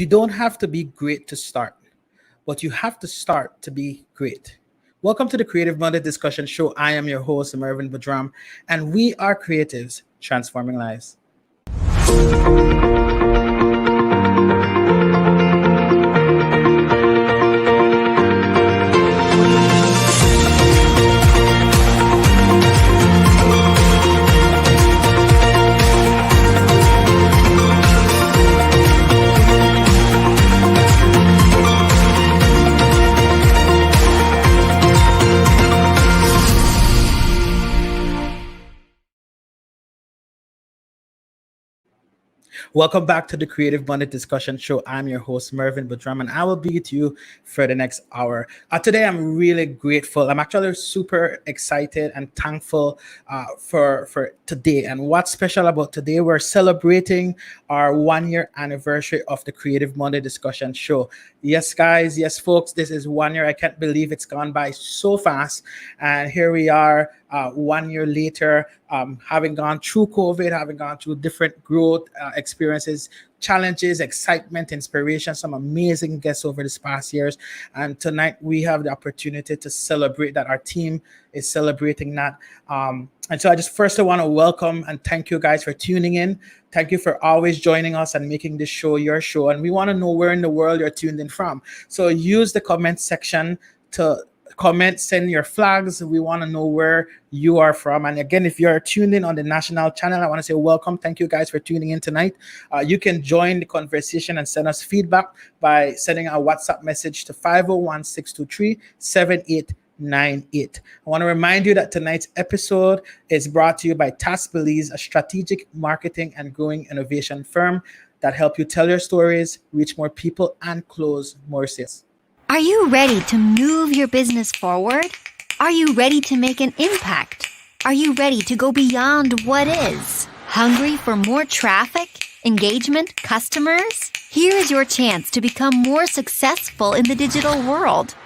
You don't have to be great to start, but you have to start to be great. Welcome to the Creative Monday Discussion Show. I am your host, Mervin Budram, and we are creatives transforming lives. Welcome back to the Creative Monday Discussion Show. I'm your host, Mervin Budram, and I will be with you for the next hour. Today, I'm really grateful. I'm actually super excited and thankful for today. And what's special about today, we're celebrating our 1 year anniversary of the Creative Monday Discussion Show. Yes, guys. Yes, folks. This is 1 year. I can't believe it's gone by so fast. And here we are 1 year later, having gone through COVID, having gone through different growth experiences, challenges, excitement, inspiration, some amazing guests over this past years. And tonight we have the opportunity to celebrate that. Our team is celebrating that. And so I just first want to welcome and thank you guys for tuning in. Thank you for always joining us and making this show your show. And we want to know where in the world you're tuned in from. So use the comment section to comment, send your flags. We want to know where you are from. And again, if you're tuned in on the national channel, I want to say welcome. Thank you guys for tuning in tonight. You can join the conversation and send us feedback by sending a WhatsApp message to 501-623-7898. I want to remind you that tonight's episode is brought to you by Task Belize, a strategic marketing and growing innovation firm that help you tell your stories, reach more people, and close more sales. Are you ready to move your business forward? Are you ready to make an impact? Are you ready to go beyond what is? Hungry for more traffic, engagement, customers? Here is your chance to become more successful in the digital world.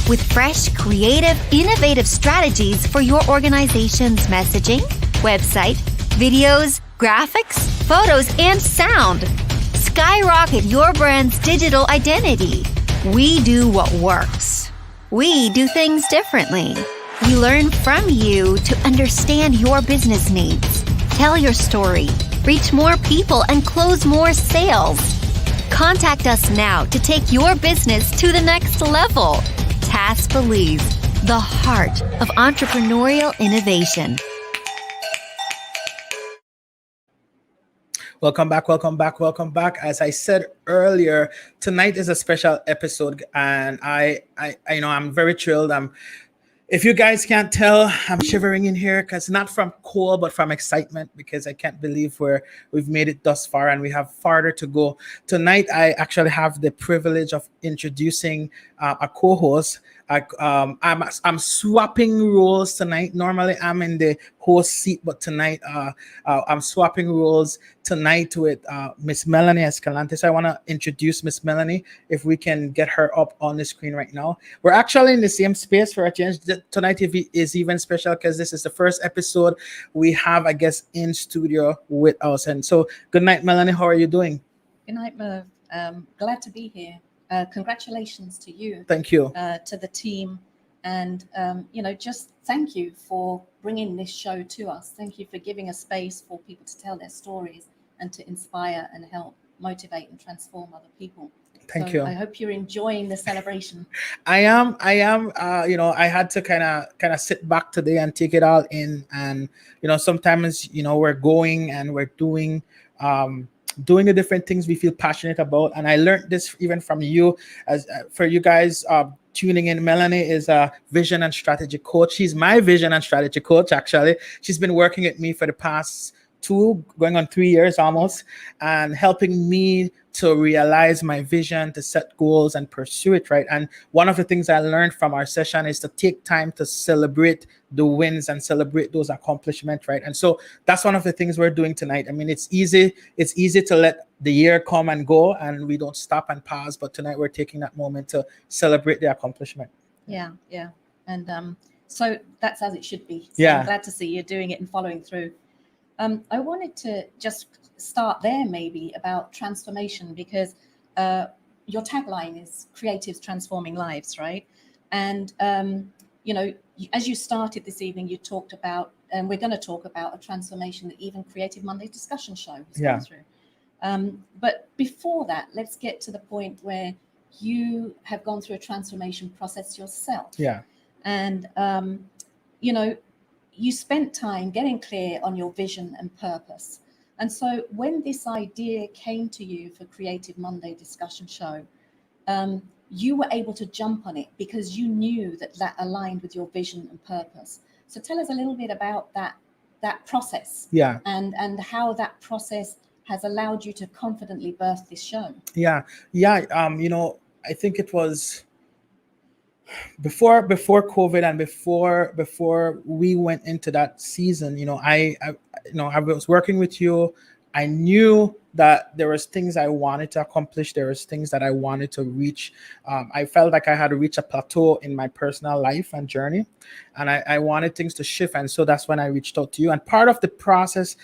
With fresh, creative, innovative strategies for your organization's messaging, website, videos, graphics, photos, and sound. Skyrocket your brand's digital identity. We do what works. We do things differently. We learn from you to understand your business needs. Tell your story, reach more people, and close more sales. Contact us now to take your business to the next level. Task Belize, the heart of entrepreneurial innovation. Welcome back. As I said earlier, tonight is a special episode, and I'm very thrilled. If you guys can't tell, I'm shivering in here because not from cold, but from excitement, because I can't believe we've made it thus far and we have farther to go. Tonight, I actually have the privilege of introducing a co-host. I'm swapping roles tonight. Normally, I'm in the host seat, but tonight I'm swapping roles tonight with Miss Melanie Escalante. So I want to introduce Miss Melanie, if we can get her up on the screen right now. We're actually in the same space for a change. Tonight is even special because this is the first episode we have, I guess, in studio with us. And so, good night, Melanie. How are you doing? Good night, Merv. Glad to be here. Congratulations to you. Thank you. To the team. And, just thank you for bringing this show to us. Thank you for giving a space for people to tell their stories and to inspire and help motivate and transform other people. Thank you. I hope you're enjoying the celebration. I am. I had to kind of sit back today and take it all in. And, sometimes, we're going and we're doing the different things we feel passionate about. And I learned this even from you, as for you guys tuning in. Melanie is a vision and strategy coach. She's my vision and strategy coach, actually. She's been working with me for the past 2, going on 3 years almost, and helping me to realize my vision, to set goals and pursue it, right? And one of the things I learned from our session is to take time to celebrate the wins and celebrate those accomplishments, right? And so that's one of the things we're doing tonight. I mean, it's easy to let the year come and go and we don't stop and pause, but tonight we're taking that moment to celebrate the accomplishment. Yeah. And so that's as it should be. So Yeah. I'm glad to see you're doing it and following through. I wanted to just start there maybe about transformation, because your tagline is creatives transforming lives, right? And as you started this evening, you talked about, and we're going to talk about, a transformation that even Creative Monday discussion show has gone through. But before that, let's get to the point where you have gone through a transformation process yourself. And you spent time getting clear on your vision and purpose. And so when this idea came to you for Creative Monday discussion show, you were able to jump on it because you knew that aligned with your vision and purpose. So tell us a little bit about that process. And how that process has allowed you to confidently birth this show. I think it was before COVID and before we went into that season. I was working with you. I knew that there was things I wanted to accomplish. There was things that I wanted to reach. I felt like I had to reach a plateau in my personal life and journey, and I wanted things to shift. And so that's when I reached out to you. And part of the process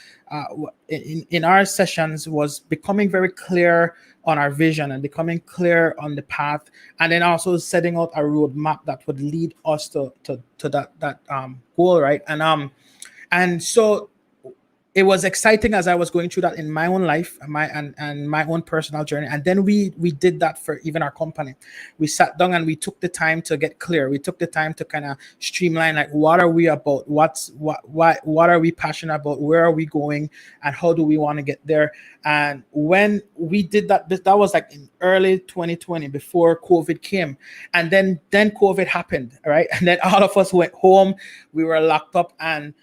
in our sessions was becoming very clear on our vision and becoming clear on the path, and then also setting out a roadmap that would lead us to that goal, right? And so it was exciting as I was going through that in my own life, and my own personal journey. And then we did that for even our company. We sat down and we took the time to get clear. We took the time to kind of streamline, like, what are we about? What are we passionate about? Where are we going? And how do we want to get there? And when we did that was like in early 2020, before COVID came. And then COVID happened, right? And then all of us went home. We were locked up, and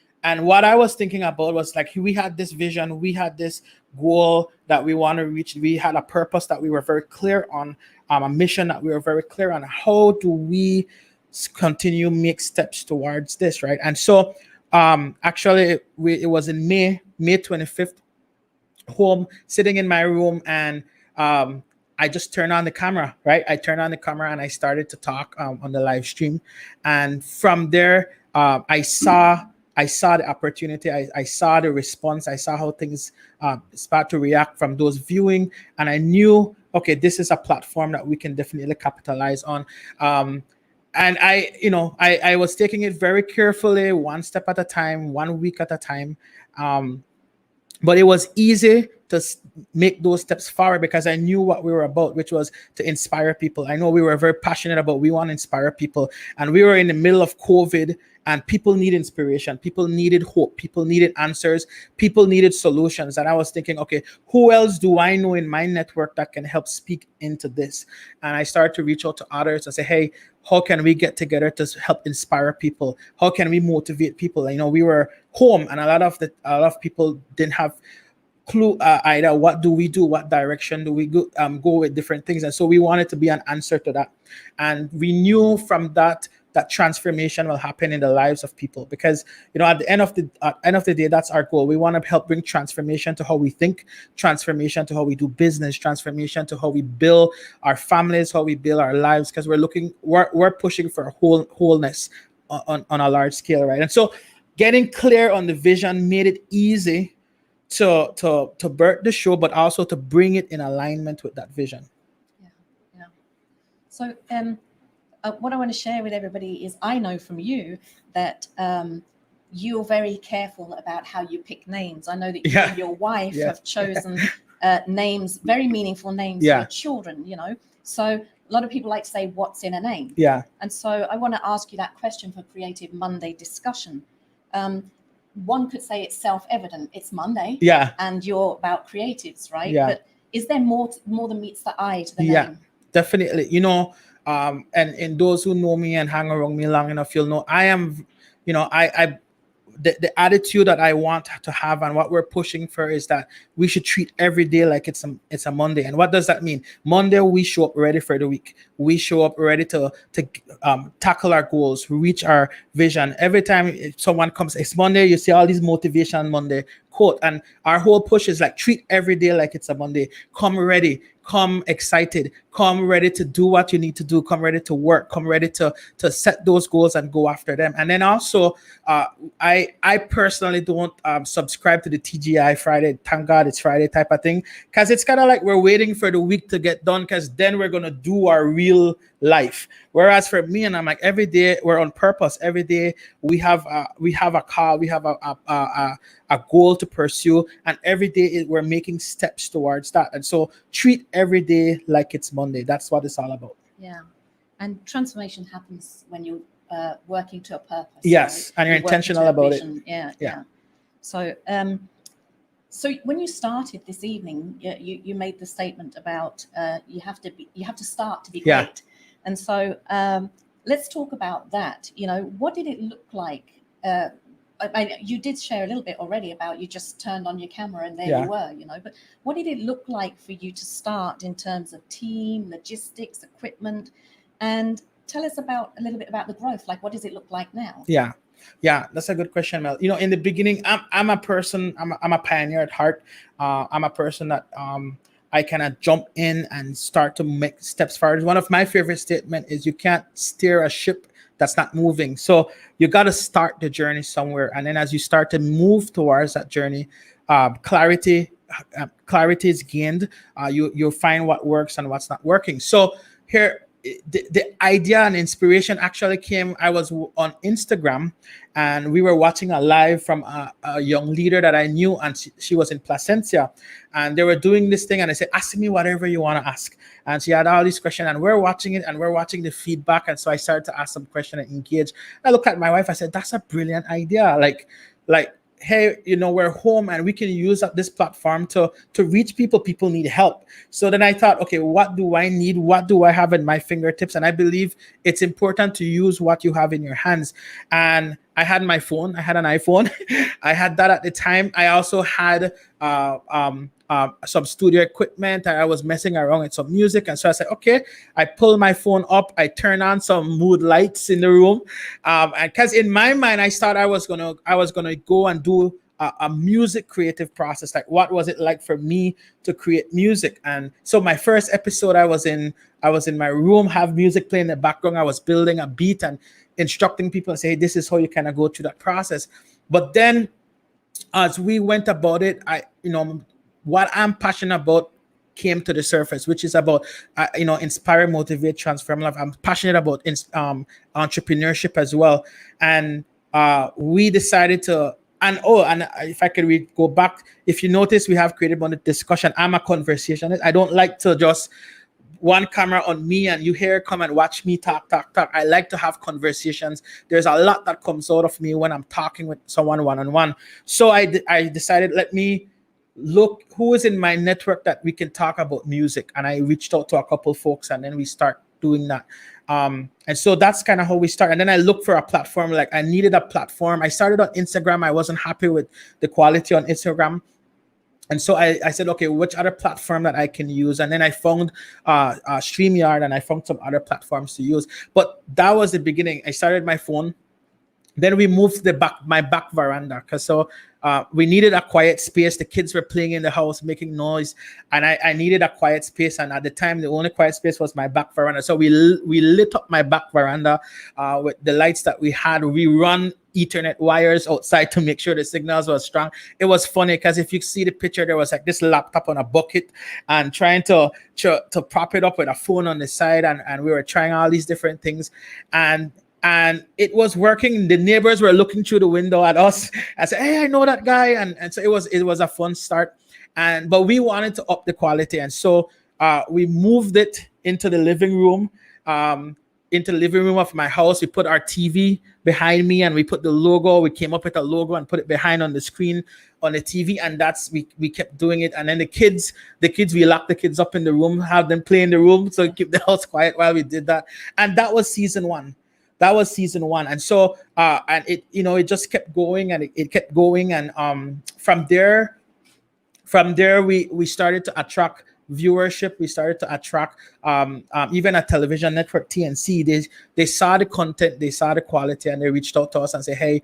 what I was thinking about was, like, we had this vision, we had this goal that we want to reach. We had a purpose that we were very clear on, a mission that we were very clear on. How do we continue make steps towards this, right? And so actually it was in May 25th, home, sitting in my room, and I just turned on the camera, right? I turned on the camera and I started to talk on the live stream. And from there, I saw the opportunity. I saw the response. I saw how things start to react from those viewing. And I knew, okay, this is a platform that we can definitely capitalize on. And I was taking it very carefully, one step at a time, 1 week at a time. But it was easy to make those steps forward because I knew what we were about, which was to inspire people. I know we were very passionate about, we want to inspire people. And we were in the middle of COVID, and people need inspiration. People needed hope. People needed answers. People needed solutions. And I was thinking, okay, who else do I know in my network that can help speak into this? And I started to reach out to others and say, hey, how can we get together to help inspire people? How can we motivate people? We were home, and a lot of people didn't have clue either. What do we do? What direction do we go with different things? And so we wanted to be an answer to that. And we knew from that transformation will happen in the lives of people, because at the end of the day, that's our goal. We want to help bring transformation to how we think, transformation to how we do business, transformation to how we build our families, how we build our lives, because we're pushing for wholeness on a large scale, right? And so getting clear on the vision made it easy to birth the show, but also to bring it in alignment with that vision. Yeah. So what I want to share with everybody is, I know from you that you're very careful about how you pick names. I know that you and your wife have chosen names, very meaningful names for your children, So a lot of people like to say, what's in a name? Yeah. And so I want to ask you that question for Creative Monday discussion. One could say it's self-evident. It's Monday. Yeah. And you're about creatives, right? Yeah. But is there more than meets the eye to the name? Yeah, definitely. And those who know me and hang around me long enough, you'll know I am, the attitude that I want to have and what we're pushing for is that we should treat every day like it's a Monday. And what does that mean? Monday, we show up ready for the week. We show up ready to tackle our goals, reach our vision. Every time someone comes, it's Monday, you see all these motivation Monday quote. And our whole push is like, treat every day like it's a Monday. Come ready, come excited, come ready to do what you need to do, come ready to work, come ready to set those goals and go after them. And then also, I personally don't subscribe to the TGI Friday, thank God it's Friday type of thing, because it's kind of like we're waiting for the week to get done, because then we're gonna do our real life. Whereas for me, and I'm like, every day we're on purpose. Every day we have a call, we have a goal to pursue, and every day we're making steps towards that. And so treat every day like it's Monday. That's what it's all about. Yeah, and transformation happens when you're working to a purpose. Yes, right? and you're intentional about it. Yeah. So, so when you started this evening, you made the statement about you have to start to be great. And so let's talk about that. You know, what did it look like? You did share a little bit already about you just turned on your camera and there you were, you know, but what did it look like for you to start in terms of team, logistics, equipment, and tell us a little bit about the growth. Like, what does it look like now? Yeah, that's a good question, Mel. You know, in the beginning, I'm a person, I'm a pioneer at heart. I'm a person that I kind of jump in and start to make steps forward. One of my favorite statements is you can't steer a ship that's not moving. So you got to start the journey somewhere. And then as you start to move towards that journey, clarity is gained. You'll find what works and what's not working. So here, the idea and inspiration actually came. I was on Instagram and we were watching a live from a young leader that I knew, and she was in Placencia, and they were doing this thing, and I said, ask me whatever you want to ask. And she had all these questions, and we're watching it and we're watching the feedback. And so I started to ask some questions and engage. I looked at my wife, I said, that's a brilliant idea. Like, hey, you know, we're home and we can use this platform to reach people. People need help. So then I thought, okay, what do I need? What do I have in my fingertips? And I believe it's important to use what you have in your hands. And I had my phone. I had an iPhone. I had that at the time. I also had some studio equipment. I was messing around with some music. And so I said, okay, I pull my phone up. I turn on some mood lights in the room. Because in my mind, I thought I was gonna go and do a music creative process. Like, what was it like for me to create music? And so my first episode, I was in my room, have music playing in the background. I was building a beat and instructing people and say, hey, this is how you kind of go through that process. But then as we went about it, what I'm passionate about came to the surface, which is about, inspire, motivate, transform life. I'm passionate about entrepreneurship as well. And we decided to, and if I could go back, if you notice, we have created one discussion. I'm a conversationalist. I don't like to just one camera on me and you here come and watch me talk. I like to have conversations. There's a lot that comes out of me when I'm talking with someone one-on-one. So I decided, let me look who is in my network that we can talk about music. And I reached out to a couple folks and then we start doing that. And so that's kind of how we start. And then I looked for a platform. Like, I needed a platform. I started on Instagram. I wasn't happy with the quality on Instagram. And so I said, okay, which other platform that I can use? And then I found StreamYard, and I found some other platforms to use. But that was the beginning. I started my phone. Then we moved my back veranda, because we needed a quiet space. The kids were playing in the house, making noise, and I needed a quiet space. And at the time, the only quiet space was my back veranda. So we lit up my back veranda with the lights that we had. We run Ethernet wires outside to make sure the signals were strong. It was funny because if you see the picture, there was like this laptop on a bucket and trying to prop it up with a phone on the side, and we were trying all these different things, and it was working. The neighbors were looking through the window at us and said, hey, I know that guy. And so it was a fun start. But we wanted to up the quality. And so we moved it into the living room, of my house. We put our TV behind me and we put the logo. We came up with a logo and put it behind on the screen on the TV. And we kept doing it. And then the kids, we locked the kids up in the room, have them play in the room. So keep the house quiet while we did that. And that was season one. And so and it just kept going and it kept going. And from there we started to attract viewership. We started to attract even a television network, TNC. They saw the content, they saw the quality, and they reached out to us and say, hey,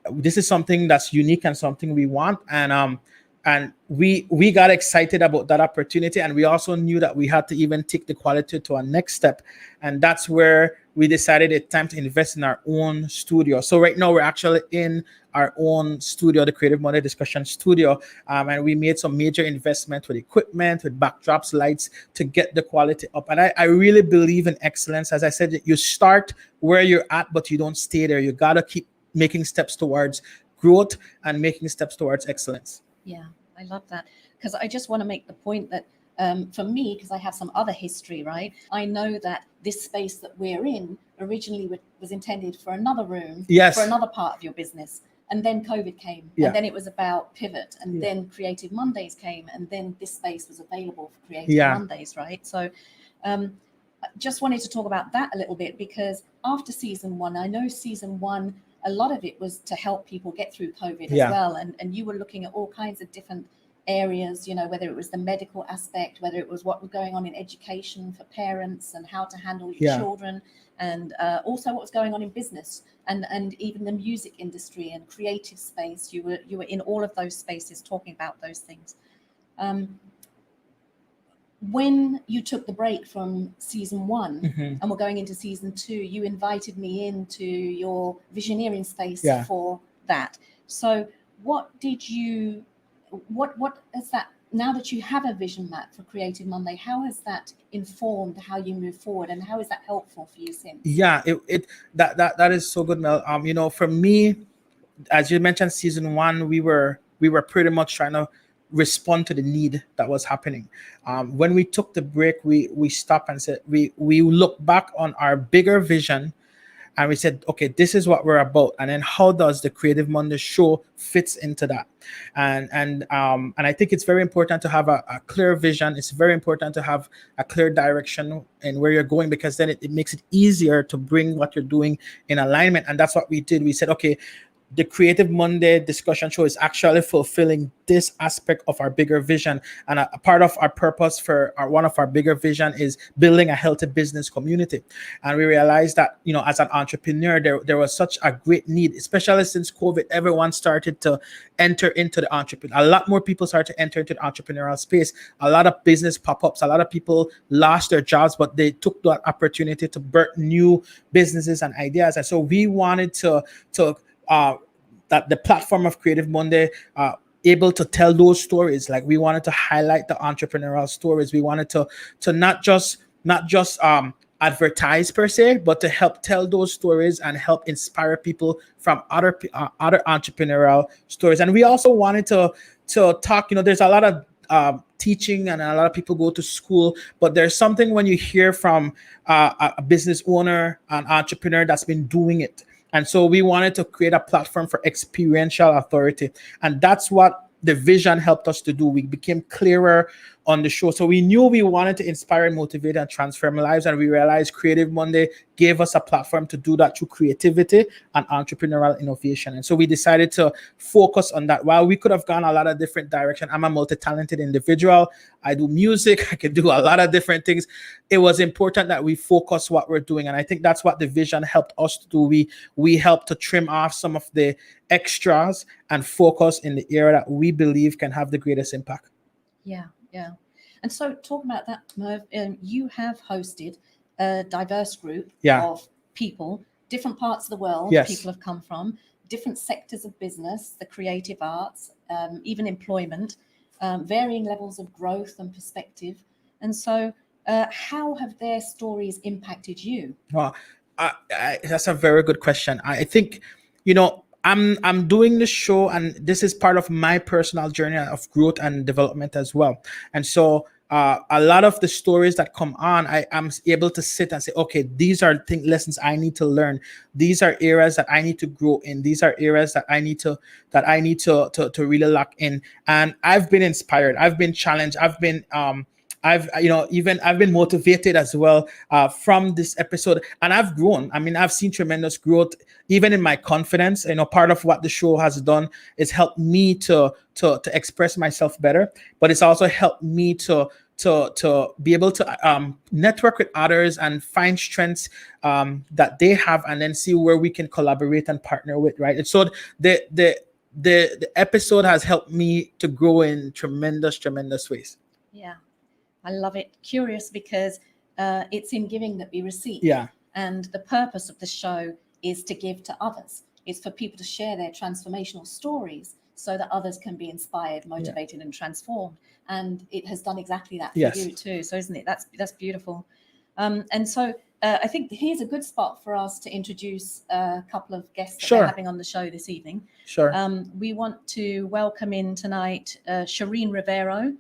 this is something that's unique and something we want. And and we got excited about that opportunity, and we also knew that we had to even take the quality to our next step, and that's where we decided it's time to invest in our own studio. So right now we're actually in our own studio, the Creative Monday Discussion Studio, and we made some major investment with equipment, with backdrops, lights, to get the quality up. And I really believe in excellence. As I said, you start where you're at, but you don't stay there. You gotta keep making steps towards growth and making steps towards excellence. Yeah, I love that, because I just want to make the point that for me, because I have some other history, right? I know that this space that we're in originally was intended for another room, Yes. for another part of your business. And then COVID came, Yeah. and then it was about pivot, and Yeah. then Creative Mondays came, and then this space was available for Creative Yeah. Mondays, right? So I just wanted to talk about that a little bit, because after season one, I know season one, a lot of it was to help people get through COVID Yeah. as well. And you were looking at all kinds of different areas, you know, whether it was the medical aspect, whether it was what was going on in education for parents and how to handle your Yeah. children, and also what was going on in business, and even the music industry and creative space. You were in all of those spaces talking about those things. When you took the break from season one, Mhm. and we're going into season two, you invited me into your visioneering space Yeah. for that. So what is that, now that you have a vision map for Creative Monday, how has that informed how you move forward, and how is that helpful for you since? Yeah, that is so good, Mel. You know, for me, as you mentioned, season one, we were pretty much trying to respond to the need that was happening. When we took the break, we stopped and said we look back on our bigger vision, and we said, okay, this is what we're about, and then how does the Creative Monday show fits into that? And I think it's very important to have a clear vision. It's very important to have a clear direction in where you're going, because then it makes it easier to bring what you're doing in alignment. And that's what we did. We said, okay, the Creative Monday Discussion Show is actually fulfilling this aspect of our bigger vision. And a part of our purpose for one of our bigger vision is building a healthy business community. And we realized that, you know, as an entrepreneur, there was such a great need, especially since COVID. Everyone started to enter into the entrepreneur. A lot more people started to enter into the entrepreneurial space. A lot of business pop-ups. A lot of people lost their jobs, but they took that opportunity to birth new businesses and ideas. And so we wanted to that the platform of Creative Monday able to tell those stories. Like, we wanted to highlight the entrepreneurial stories. We wanted to not just advertise per se, but to help tell those stories and help inspire people from other entrepreneurial stories. And we also wanted to talk. You know, there's a lot of teaching, and a lot of people go to school, but there's something when you hear from a business owner, an entrepreneur that's been doing it. And so we wanted to create a platform for experiential authority. And that's what the vision helped us to do. We became clearer on the show. So we knew we wanted to inspire, motivate, and transform lives. And we realized Creative Monday gave us a platform to do that through creativity and entrepreneurial innovation. And so we decided to focus on that. While we could have gone a lot of different directions, I'm a multi-talented individual. I do music. I can do a lot of different things. It was important that we focus what we're doing. And I think that's what the vision helped us to do. We helped to trim off some of the extras and focus in the area that we believe can have the greatest impact. Yeah. And so talking about that, Merv, you have hosted a diverse group of people, different parts of the world. Yes. People have come from different sectors of business, the creative arts, even employment, varying levels of growth and perspective. And so how have their stories impacted you? Well, that's a very good question. I think, you know, I'm doing this show, and this is part of my personal journey of growth and development as well. And so a lot of the stories that come on, I'm able to sit and say, okay, these are lessons I need to learn. These are areas that I need to grow in. These are areas that I need to really lock in. And I've been inspired. I've been challenged. I've been motivated as well from this episode, and I've grown. I mean, I've seen tremendous growth even in my confidence. You know, part of what the show has done is helped me to express myself better, but it's also helped me to be able to network with others and find strengths that they have, and then see where we can collaborate and partner with. Right, and so the episode has helped me to grow in tremendous ways. Yeah, I love it. Curious because it's in giving that we receive. Yeah. And the purpose of the show is to give to others. It's for people to share their transformational stories so that others can be inspired, motivated, and transformed. And it has done exactly that for Yes. you too. So isn't it? That's beautiful. And so I think here's a good spot for us to introduce a couple of guests that Sure. we're having on the show this evening. Sure. We want to welcome in tonight Shireen Rivero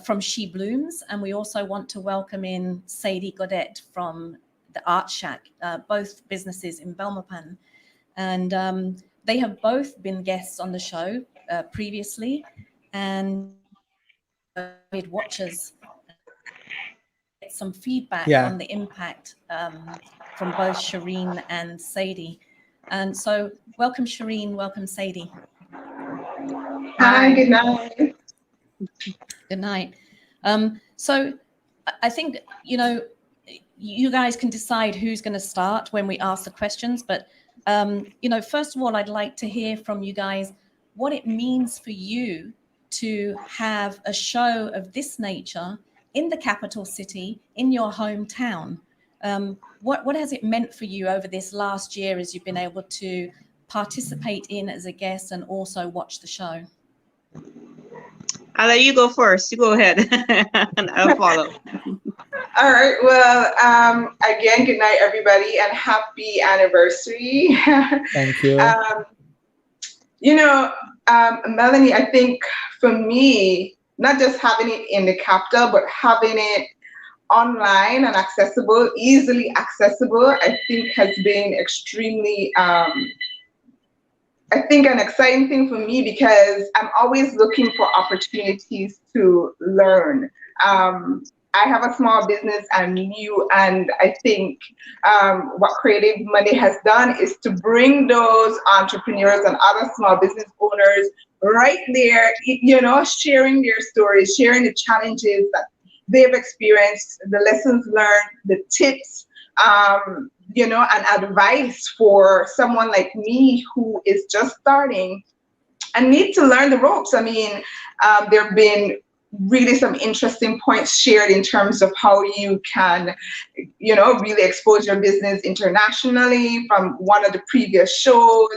from She Blooms, and we also want to welcome in Sadie Godet from the Art Shack, both businesses in Belmopan. And they have both been guests on the show previously, and watchers get some feedback Yeah. on the impact from both Shireen and Sadie. And so welcome Shireen, welcome Sadie. Hi, good night. Good night. So I think, you guys can decide who's going to start when we ask the questions. But, first of all, I'd like to hear from you guys what it means for you to have a show of this nature in the capital city, in your hometown. What has it meant for you over this last year as you've been able to participate in as a guest and also watch the show? I'll let you go first. You go ahead and I'll follow. All right. Well, again, good night, everybody, and happy anniversary. Thank you. Melanie, I think for me, not just having it in the capital, but having it online and accessible, easily accessible, I think has been extremely, an exciting thing for me because I'm always looking for opportunities to learn. I have a small business, I'm new, and I think what Creative Monday has done is to bring those entrepreneurs and other small business owners right there, sharing their stories, sharing the challenges that they've experienced, the lessons learned, the tips, and advice for someone like me who is just starting and need to learn the ropes. I mean, there have been really some interesting points shared in terms of how you can, really expose your business internationally from one of the previous shows,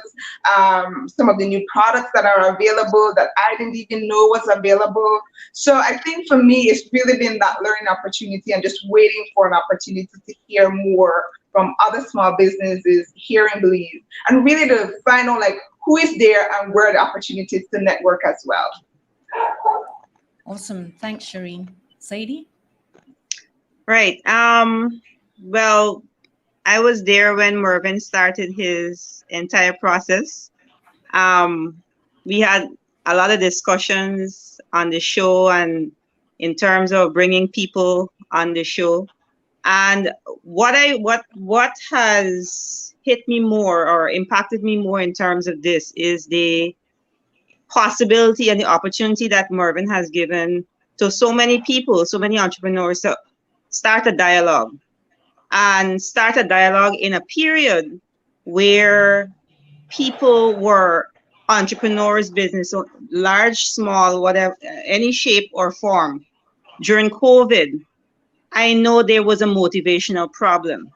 some of the new products that are available that I didn't even know was available. So I think for me, it's really been that learning opportunity and just waiting for an opportunity to hear more from other small businesses, hear and believe, and really to find out who is there and where the opportunities to network as well. Awesome. Thanks, Shireen. Sadie? Right. Well, I was there when Mervyn started his entire process. We had a lot of discussions on the show and in terms of bringing people on the show. And what has hit me more or impacted me more in terms of this is the possibility and the opportunity that Mervyn has given to so many people, so many entrepreneurs to start a dialogue in a period where people were entrepreneurs, business, large, small, whatever, any shape or form. During COVID, I know there was a motivational problem.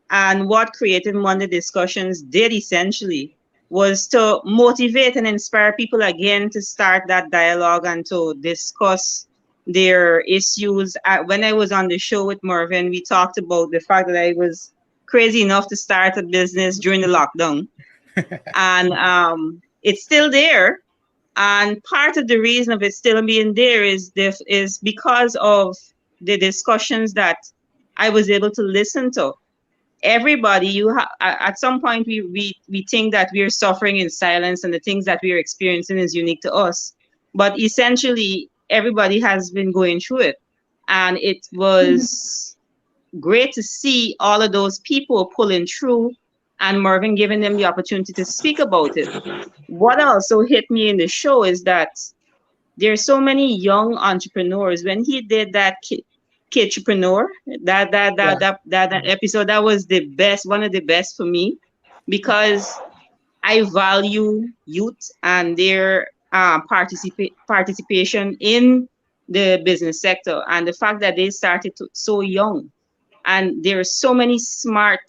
And what Creative Monday discussions did essentially was to motivate and inspire people again to start that dialogue and to discuss their issues. When I was on the show with Mervyn, we talked about the fact that I was crazy enough to start a business during the lockdown. And it's still there. And part of the reason of it still being there is because of the discussions that I was able to listen to. Everybody, at some point we think that we are suffering in silence and the things that we are experiencing is unique to us, but essentially everybody has been going through it, and it was great to see all of those people pulling through and Mervyn giving them the opportunity to speak about it. What also hit me in the show is that there's so many young entrepreneurs. When he did that Kidtrepreneur, that episode, that was the best, one of the best for me, because I value youth and their participation in the business sector, and the fact that they started so young, and there are so many smart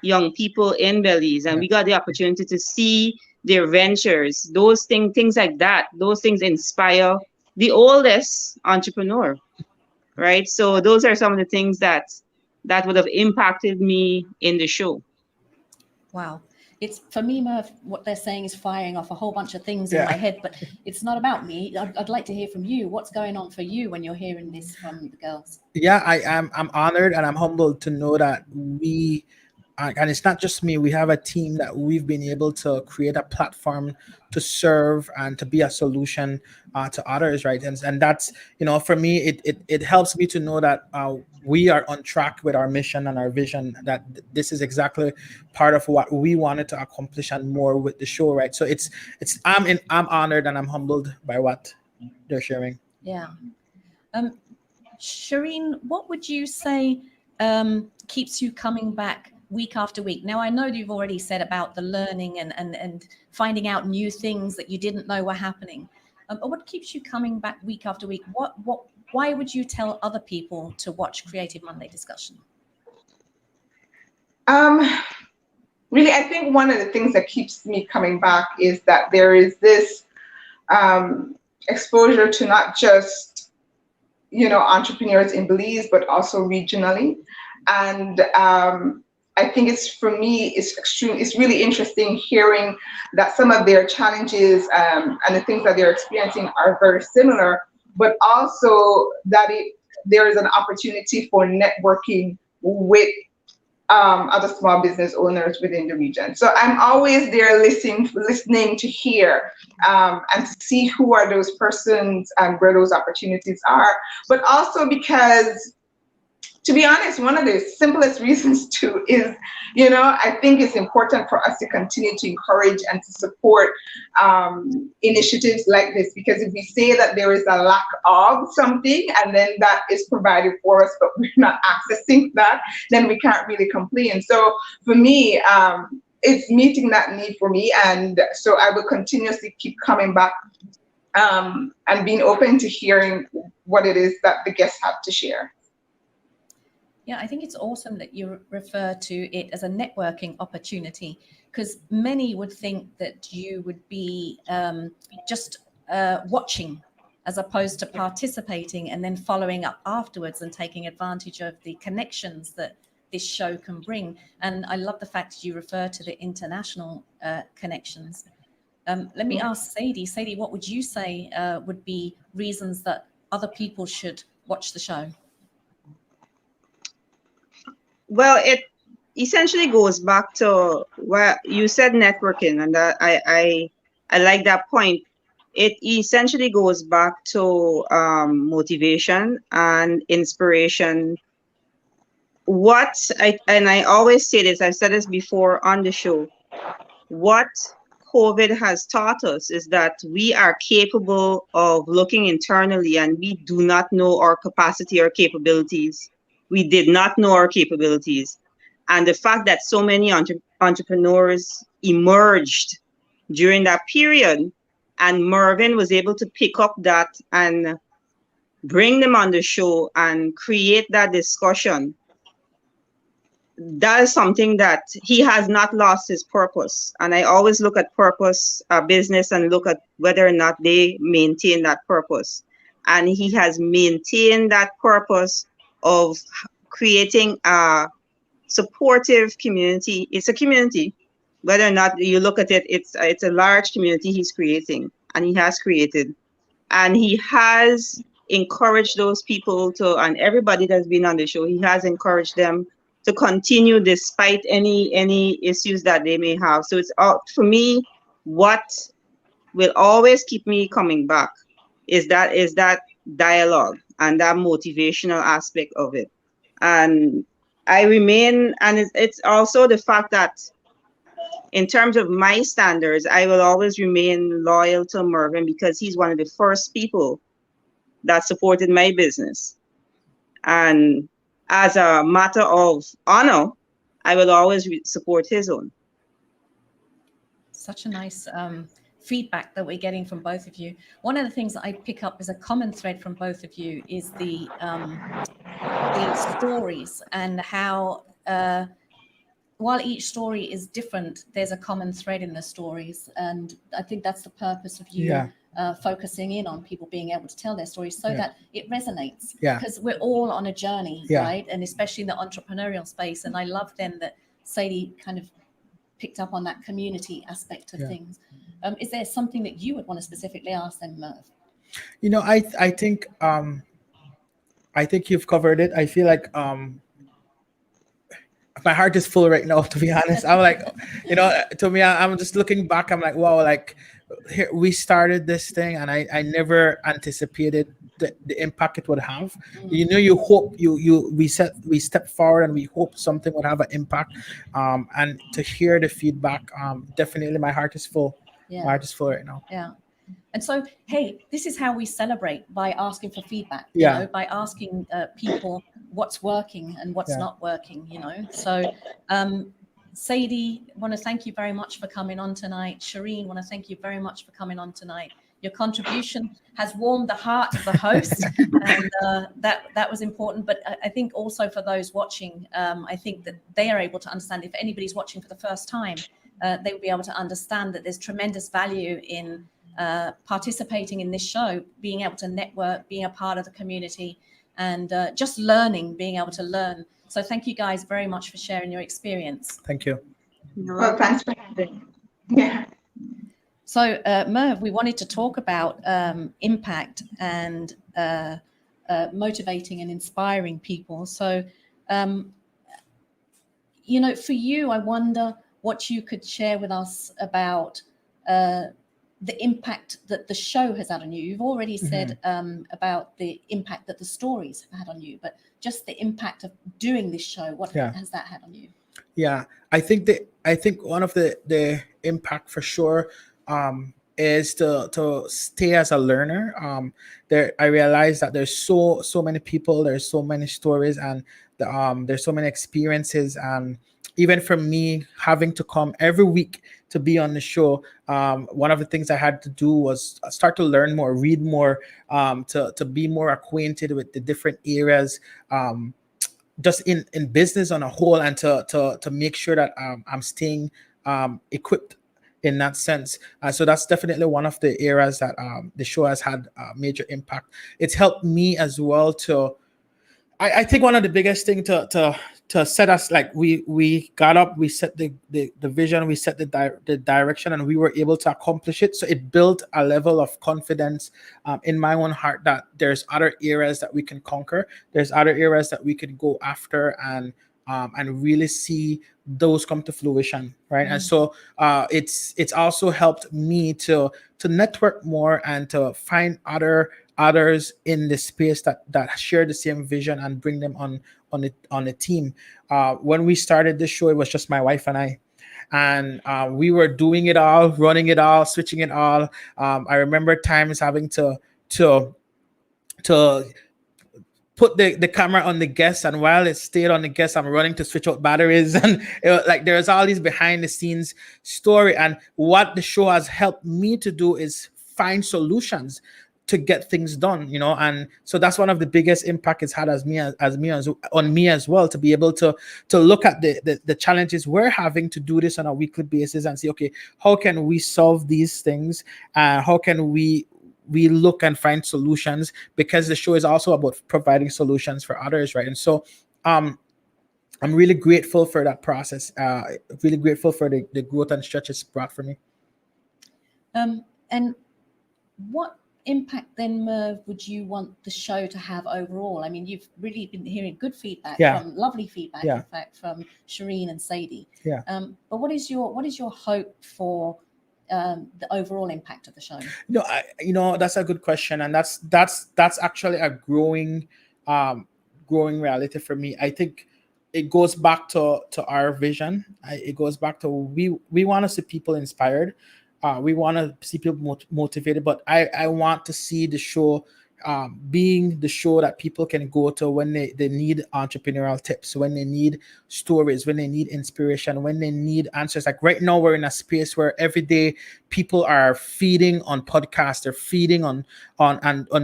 young people in Belize, and Yeah. we got the opportunity to see their ventures. Those things like that, those things inspire the oldest entrepreneur, right? So those are some of the things that would have impacted me in the show. Wow. It's for me, Merv, what they're saying is firing off a whole bunch of things in Yeah. my head, but it's not about me. I'd like to hear from you. What's going on for you when you're hearing this from the girls? Yeah, I'm honored and I'm humbled to know that we and it's not just me. We have a team that we've been able to create a platform to serve and to be a solution to others, right? And that's, for me, it helps me to know that we are on track with our mission and our vision. That this is exactly part of what we wanted to accomplish and more with the show, right? So I'm honored and I'm humbled by what they're sharing. Yeah. Shireen, what would you say keeps you coming back week after week? Now, I know you've already said about the learning and finding out new things that you didn't know were happening. But what keeps you coming back week after week? Why would you tell other people to watch Creative Monday Discussion? Really, I think one of the things that keeps me coming back is that there is this exposure to not just entrepreneurs in Belize, but also regionally. And I think for me, it's really interesting hearing that some of their challenges and the things that they're experiencing are very similar, but also that there is an opportunity for networking with other small business owners within the region. So I'm always there listening to hear and to see who are those persons and where those opportunities are. But also because, to be honest, one of the simplest reasons too is, I think it's important for us to continue to encourage and to support initiatives like this, because if we say that there is a lack of something and then that is provided for us, but we're not accessing that, then we can't really complain. So for me, it's meeting that need for me. And so I will continuously keep coming back and being open to hearing what it is that the guests have to share. Yeah, I think it's awesome that you refer to it as a networking opportunity, because many would think that you would be just watching as opposed to participating and then following up afterwards and taking advantage of the connections that this show can bring. And I love the fact you refer to the international connections. Let me ask Sadie. Sadie, what would you say would be reasons that other people should watch the show? Well, it essentially goes back to what you said, networking, and that I like that point. It essentially goes back to motivation and inspiration. I always say this, I've said this before on the show, what COVID has taught us is that we are capable of looking internally, and we do not know our capacity or capabilities. We did not know our capabilities. And the fact that so many entrepreneurs emerged during that period, and Mervyn was able to pick up that and bring them on the show and create that discussion, that is something that he has not lost his purpose. And I always look at purpose, business, and look at whether or not they maintain that purpose. And he has maintained that purpose of creating a supportive community. It's a community, whether or not you look at it, it's a large community he's creating, and he has created. And he has encouraged those people to, and everybody that's been on the show, he has encouraged them to continue despite any issues that they may have. So it's for me, what will always keep me coming back is that dialogue and that motivational aspect of it. And I remain, and it's also the fact that in terms of my standards, I will always remain loyal to Mervyn, because he's one of the first people that supported my business. And as a matter of honor, I will always support his own. such a nice feedback that we're getting from both of you. One of the things that I pick up as a common thread from both of you is the stories, and how while each story is different, there's a common thread in the stories. And I think that's the purpose of you focusing in on people being able to tell their stories, so that it resonates. Because we're all on a journey, right? And especially in the entrepreneurial space. And I love then that Sadie kind of picked up on that community aspect of things. Is there something that you would want to specifically ask them, Merv? You know, I think you've covered it. I feel like my heart is full right now, to be honest. I'm like, you know, to me, I'm just looking back. I'm like, wow, like here we started this thing, and I never anticipated the impact it would have. You know, you hope we step forward and we hope something would have an impact. And to hear the feedback, definitely my heart is full. My heart is full right now. Yeah. And so, hey, this is how we celebrate, by asking for feedback, you know, by asking people what's working and what's not working, you know. So, Sadie, want to thank you very much for coming on tonight. Shireen, want to thank you very much for coming on tonight. Your contribution has warmed the heart of the host, and that was important. But I think also for those watching, I think that they are able to understand, if anybody's watching for the first time, they will be able to understand that there's tremendous value in participating in this show, being able to network, being a part of the community, and just learning, being able to learn. So thank you guys very much for sharing your experience. Thank you. Well, thanks for having me. Yeah. So Merv, we wanted to talk about impact and motivating and inspiring people. So, you know, for you, I wonder what you could share with us about the impact that the show has had on you. You've already said about the impact that the stories have had on you, but just the impact of doing this show, what has that had on you? Yeah, I think one of the impact for sure is to stay as a learner. I realize that there's so many people, there's so many stories, and there's so many experiences, and even for me having to come every week to be on the show, one of the things I had to do was start to learn more, read more, to be more acquainted with the different areas, just in business on a whole, and to make sure that I'm staying equipped in that sense. So that's definitely one of the areas that the show has had a major impact. It's helped me as well to, I think one of the biggest thing to set us, like we got up, we set the vision, we set the direction, and we were able to accomplish it. So it built a level of confidence in my own heart that there's other areas that we can conquer. There's other areas that we could go after and really see those come to fruition, right? And so it's also helped me to network more and to find others in the space that share the same vision and bring them on the team. When we started this show, it was just my wife and I, and we were doing it all, running it all, switching it all. I remember times having to put the camera on the guest, and while it stayed on the guest, I'm running to switch out batteries, and like there's all these behind the scenes story. And what the show has helped me to do is find solutions to get things done, you know. And so that's one of the biggest impact it's had on me as well, to be able to look at the challenges we're having to do this on a weekly basis and say, okay, how can we solve these things? How can we look and find solutions, because the show is also about providing solutions for others, right? And so I'm really grateful for that process, really grateful for the growth and stretch it's brought for me. And what impact then, Merv, would you want the show to have overall? I mean, you've really been hearing good feedback, lovely feedback, in fact, from Shireen and Sadie. But what is your hope for the overall impact of the show? That's a good question, and that's actually a growing reality for me. I think it goes back to our vision. It goes back to we want to see people inspired. We want to see people motivated, but I want to see the show being the show that people can go to when they need entrepreneurial tips, when they need stories, when they need inspiration, when they need answers. Like right now, we're in a space where every day people are feeding on podcasts, they're feeding on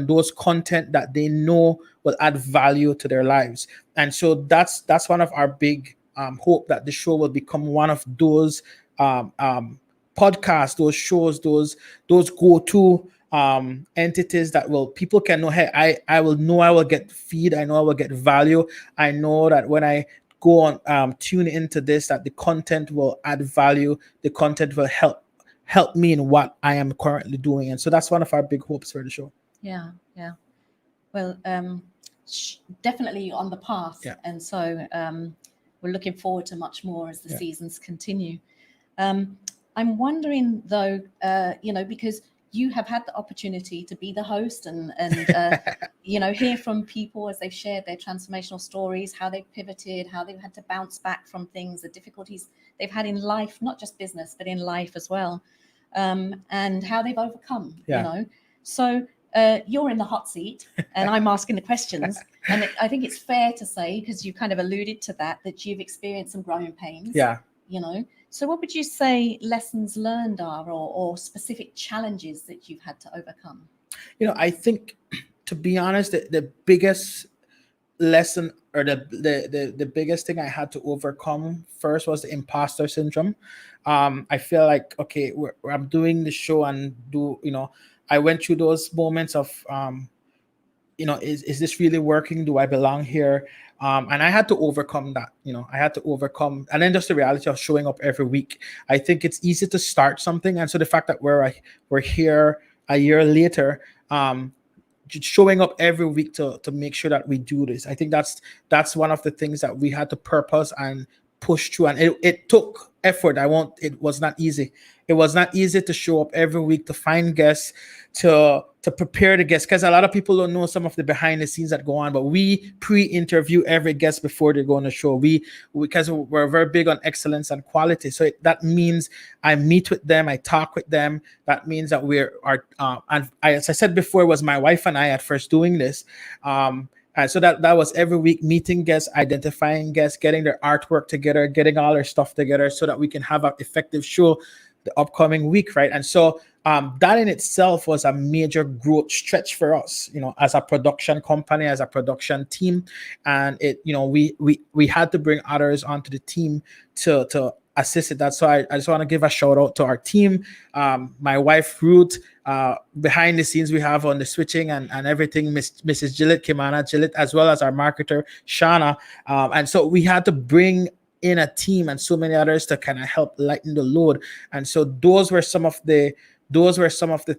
those content that they know will add value to their lives. And so that's one of our big hope, that the show will become one of those podcasts, those shows, those go-to entities that will people can know, hey, I will know I will get feed, I know I will get value, I know that when I go on tune into this, that the content will add value, the content will help me in what I am currently doing. And so that's one of our big hopes for the show. Yeah. Well, definitely on the path. Yeah. And so we're looking forward to much more as the seasons continue. I'm wondering though, because you have had the opportunity to be the host and hear from people as they've shared their transformational stories, how they've pivoted, how they've had to bounce back from things, the difficulties they've had in life, not just business, but in life as well, and how they've overcome, So you're in the hot seat and I'm asking the questions. And I think it's fair to say, because you kind of alluded to that you've experienced some growing pains. Yeah. So what would you say lessons learned are, or specific challenges that you've had to overcome? I think, to be honest, the biggest lesson, or the biggest thing I had to overcome first was the imposter syndrome. I feel like, okay, I'm doing the show and I went through those moments of, is this really working? Do I belong here? And I had to overcome that, and then just the reality of showing up every week. I think it's easy to start something. And so the fact that we're here a year later, showing up every week to make sure that we do this. I think that's one of the things that we had to purpose and push through. And it took effort. It was not easy. It was not easy to show up every week, to find guests, to prepare the guests, because a lot of people don't know some of the behind the scenes that go on, but we pre-interview every guest before they go on the show. Because we're very big on excellence and quality. So that means I meet with them, I talk with them. That means that as I said before, it was my wife and I at first doing this. And so that was every week, meeting guests, identifying guests, getting their artwork together, getting all their stuff together so that we can have an effective show the upcoming week, right? And so that in itself was a major growth stretch for us, as a production company, as a production team. And we had to bring others onto the team to assist it. That's so I just want to give a shout out to our team. My wife Ruth, behind the scenes we have on the switching and everything, Mrs. Kimana Gillett, as well as our marketer Shauna. And so we had to bring in a team and so many others to kind of help lighten the load. And so those were some of the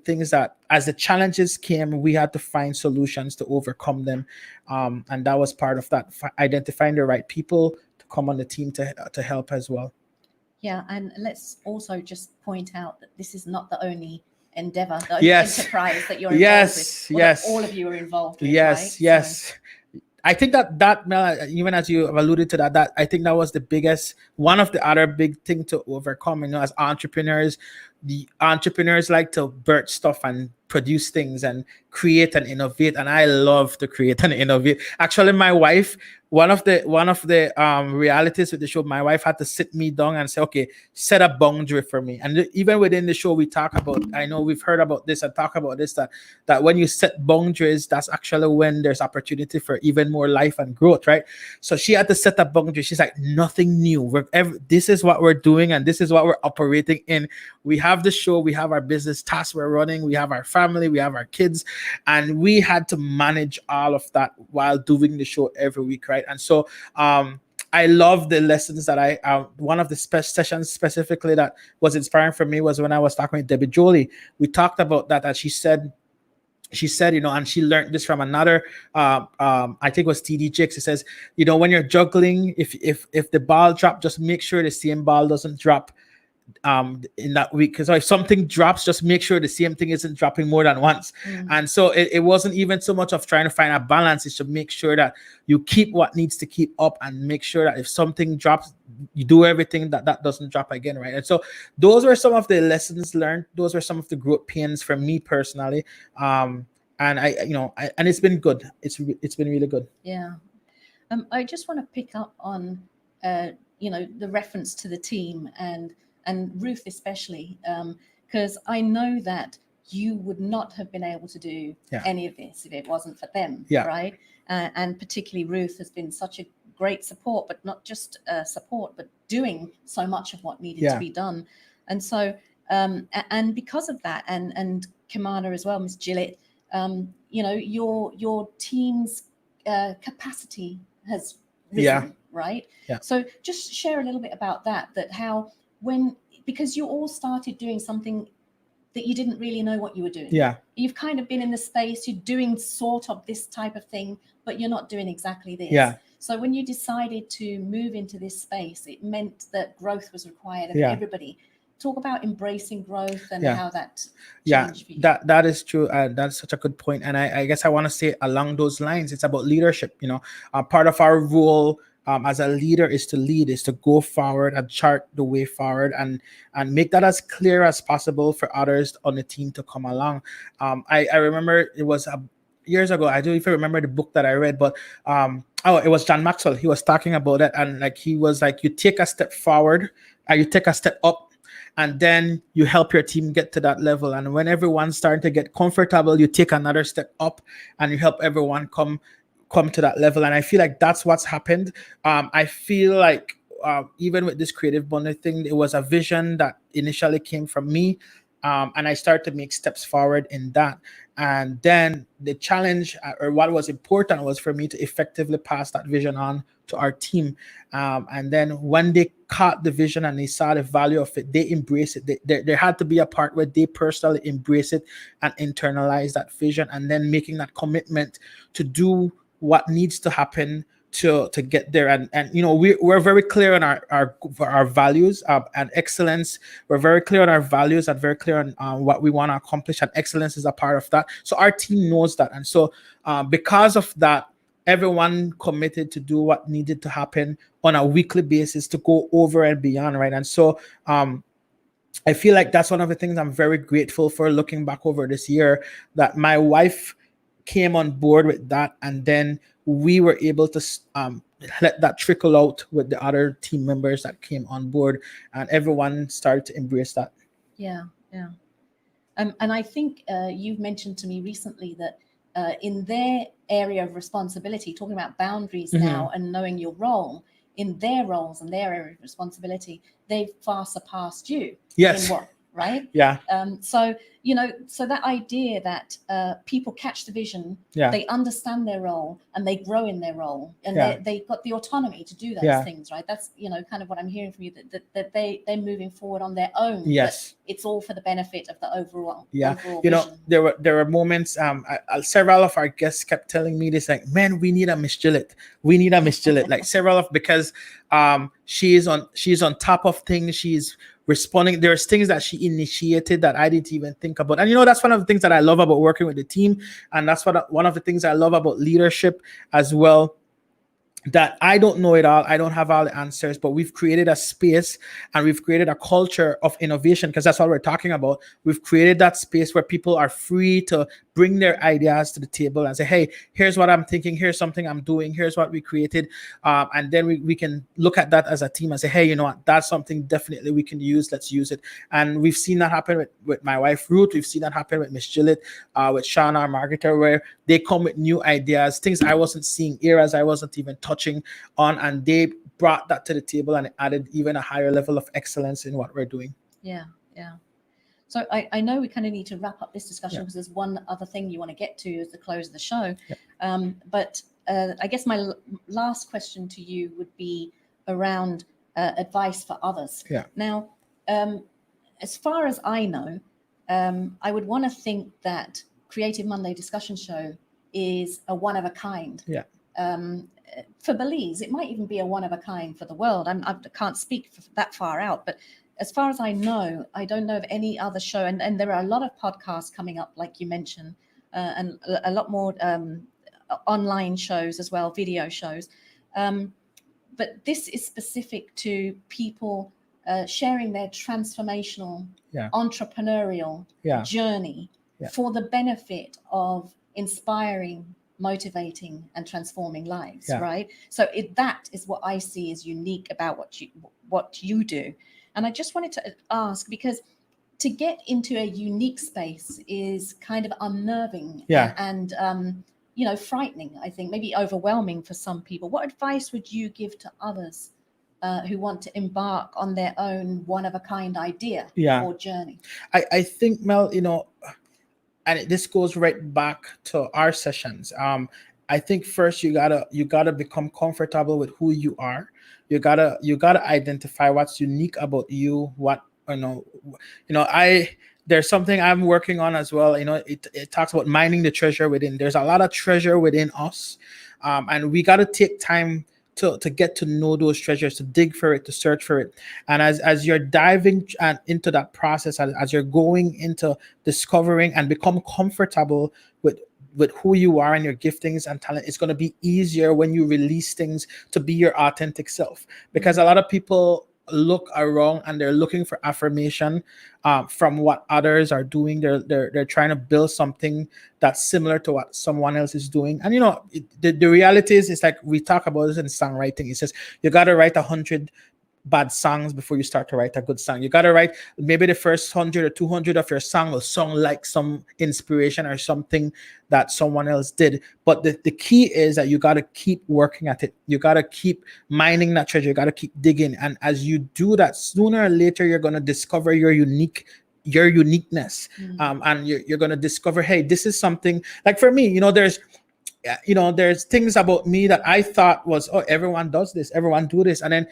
things that, as the challenges came, we had to find solutions to overcome them. And that was part of that, identifying the right people to come on the team to help as well. Yeah, and let's also just point out that this is not the only endeavor, the only enterprise that you're involved with. That all of you are involved with. Yes. So I think that Mel, even as you have alluded to that I think that was the biggest, one of the other big thing to overcome. As entrepreneurs, the entrepreneurs like to birth stuff and produce things and create and innovate. And I love to create and innovate. Actually, my wife, one of the realities with the show, my wife had to sit me down and say, okay, set a boundary for me. And even within the show, we talk about, I know we've heard about this and talk about this, that when you set boundaries, that's actually when there's opportunity for even more life and growth, right? So she had to set a boundary. She's like, nothing new. This is what we're doing and this is what we're operating in. We have the show, we have our business tasks we're running, we have our family, we have our kids, and we had to manage all of that while doing the show every week, right? And so I love the lessons that one of the sessions specifically that was inspiring for me was when I was talking with Debbie Jolie. We talked about that she said, and she learned this from another, I think it was TD Jakes. It says, when you're juggling, if the ball drops, just make sure the same ball doesn't drop in that week, because if something drops, just make sure the same thing isn't dropping more than once. And so it wasn't even so much of trying to find a balance. It's to make sure that you keep what needs to keep up and make sure that if something drops, you do everything that doesn't drop again, right? And so those were some of the lessons learned. Those were some of the growth pains for me personally. and and it's been good. It's been really good. Yeah. I just want to pick up on, the reference to the team and Ruth especially, because I know that you would not have been able to do Yeah. any of this if it wasn't for them, Yeah. right? And particularly Ruth has been such a great support, but not just support, but doing so much of what needed Yeah. to be done. And so, and because of that, and Kimana as well, Miss Gillett, your team's capacity has risen, Yeah. right? Yeah. So just share a little bit about that how because you all started doing something that you didn't really know what you were doing. Yeah. You've kind of been in the space, you're doing sort of this type of thing, but you're not doing exactly this. Yeah. So when you decided to move into this space, it meant that growth was required of Yeah. everybody. Talk about embracing growth and Yeah. how that Yeah, changed for you. that is true. That's such a good point. And I guess I want to say along those lines, it's about leadership. Part of our role as a leader is to lead, is to go forward and chart the way forward, and make that as clear as possible for others on the team to come along. I remember it was years ago. I don't even remember the book that I read, but it was John Maxwell. He was talking about it, and he was like, you take a step forward, you take a step up, and then you help your team get to that level. And when everyone's starting to get comfortable, you take another step up and you help everyone come to that level. And I feel like that's what's happened. I feel like even with this Creative Bundle thing, it was a vision that initially came from me. And I started to make steps forward in that. And then the challenge, or what was important, was for me to effectively pass that vision on to our team. And then when they caught the vision and they saw the value of it, they embraced it. There had to be a part where they personally embrace it and internalize that vision, and then making that commitment to do what needs to happen to get there. And we're very clear on our values and excellence. We're very clear on our values and very clear on what we want to accomplish, and excellence is a part of that. So our team knows that. And so because of that, everyone committed to do what needed to happen on a weekly basis to go over and beyond, right? And so I feel like that's one of the things I'm very grateful for, looking back over this year, that my wife came on board with that, and then we were able to let that trickle out with the other team members that came on board, and everyone started to embrace that. Yeah. And I think you've mentioned to me recently that in their area of responsibility, talking about boundaries now and knowing your role, in their roles and their area of responsibility, they've far surpassed you. Yes. In what, right? Yeah. So that idea that people catch the vision, Yeah. they understand their role and they grow in their role, and Yeah. they've got the autonomy to do those Yeah. things, right? That's kind of what I'm hearing from you, that they're moving forward on their own. Yes. But it's all for the benefit of the overall. Yeah. Overall You know, vision. there were moments. Several of our guests kept telling me this, like, man, we need a Miss Gillett. We need a Miss Gillett. Like because she's on top of things. She's responding. There's things that she initiated that I didn't even think about. And that's one of the things that I love about working with the team, and that's one of the things I love about leadership as well. That I don't know it all. I don't have all the answers, but we've created a space and we've created a culture of innovation, because that's what we're talking about. We've created that space where people are free to bring their ideas to the table and say, hey, here's what I'm thinking. Here's something I'm doing. Here's what we created. And then we can look at that as a team and say, hey, you know what? That's something definitely we can use. Let's use it. And we've seen that happen with my wife, Ruth. We've seen that happen with Miss Gillett, with Shauna, our marketer, where they come with new ideas, things I wasn't seeing, areas I wasn't even touching on, and they brought that to the table and added even a higher level of excellence in what we're doing. Yeah. So I know we kind of need to wrap up this discussion, Yeah. because there's one other thing you want to get to as the close of the show. Yeah. But I guess my last question to you would be around advice for others. Yeah. Now, as far as I know, I would want to think that Creative Monday Discussion Show is a one of a kind. Yeah. For Belize, it might even be a one of a kind for the world. I can't speak that far out, but as far as I know, I don't know of any other show. And there are a lot of podcasts coming up, like you mentioned, and a lot more online shows as well, video shows. But this is specific to people sharing their transformational, Yeah. entrepreneurial Yeah. journey Yeah. for the benefit of inspiring, motivating, and transforming lives, Yeah. right? So that is what I see as unique about what you do. And I just wanted to ask, because to get into a unique space is kind of unnerving Yeah. and frightening, I think, maybe overwhelming for some people. What advice would you give to others who want to embark on their own one-of-a-kind idea Yeah. or journey? I think, Mel, and this goes right back to our sessions. I think first you gotta become comfortable with who you are. You gotta identify what's unique about you. What I there's something I'm working on as well. It talks about mining the treasure within. There's a lot of treasure within us, and we gotta take time to get to know those treasures, to dig for it, to search for it. And as you're diving into that process, as you're going into discovering and become comfortable with who you are and your giftings and talent, it's going to be easier when you release things to be your authentic self. Because a lot of people look around and they're looking for affirmation from what others are doing. They're trying to build something that's similar to what someone else is doing. And the reality is, it's like we talk about this in songwriting. It's just you got to write 100 bad songs before you start to write a good song. You got to write maybe the first 100 or 200 of your song will sound like some inspiration or something that someone else did. But the key is that you got to keep working at it. You got to keep mining that treasure. You got to keep digging. And as you do that, sooner or later, you're going to discover your uniqueness. And you're going to discover, hey, this is something like, for me, there's things about me that I thought was, oh, everyone does this, everyone do this. And then,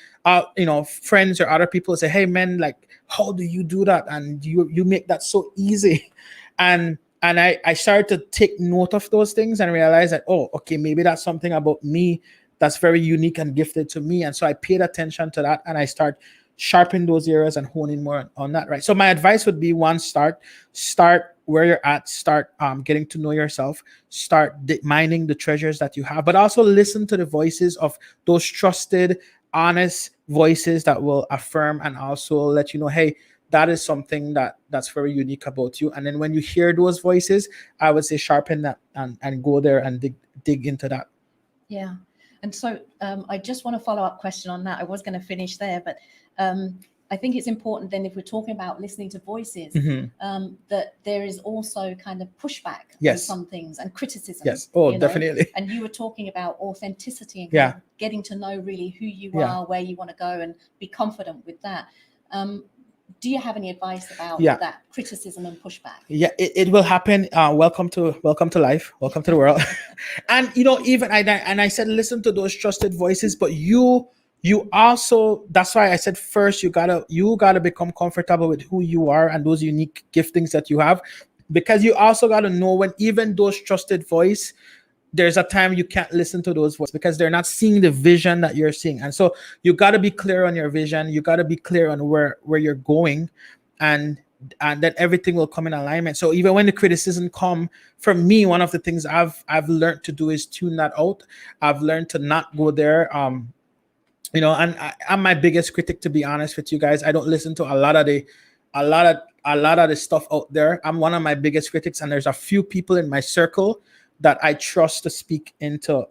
friends or other people say, hey man, like, how do you do that? And you make that so easy. And I started to take note of those things and realize that, oh, okay, maybe that's something about me that's very unique and gifted to me. And so I paid attention to that and I start sharpening those areas and honing more on that, right? So my advice would be, one, start where you're at, start getting to know yourself, start mining the treasures that you have, but also listen to the voices of those trusted, honest voices that will affirm and also let you know, hey, that is something that's very unique about you. And then when you hear those voices, I would say sharpen that and go there and dig into that. Yeah. And so I just want to follow up question on that. I was going to finish there, but I think it's important then, if we're talking about listening to voices, that there is also kind of pushback on some things and criticism. Yes. Oh, definitely. And you were talking about authenticity and Yeah. getting to know really who you Yeah. are, where you want to go, and be confident with that. Do you have any advice about that criticism and pushback? Yeah, it will happen. Welcome to life. Welcome to the world. And even I said, listen to those trusted voices, but you also, that's why I said first you gotta become comfortable with who you are and those unique giftings that you have, because you also gotta know when even those trusted voice, there's a time you can't listen to those voices because they're not seeing the vision that you're seeing. And so you got to be clear on your vision. You got to be clear on where you're going, and then everything will come in alignment. So even when the criticism come from me, one of the things I've learned to do is tune that out. I've learned to not go there. And I'm my biggest critic, to be honest with you guys. I don't listen to a lot of the stuff out there. I'm one of my biggest critics, and there's a few people in my circle that I trust to speak into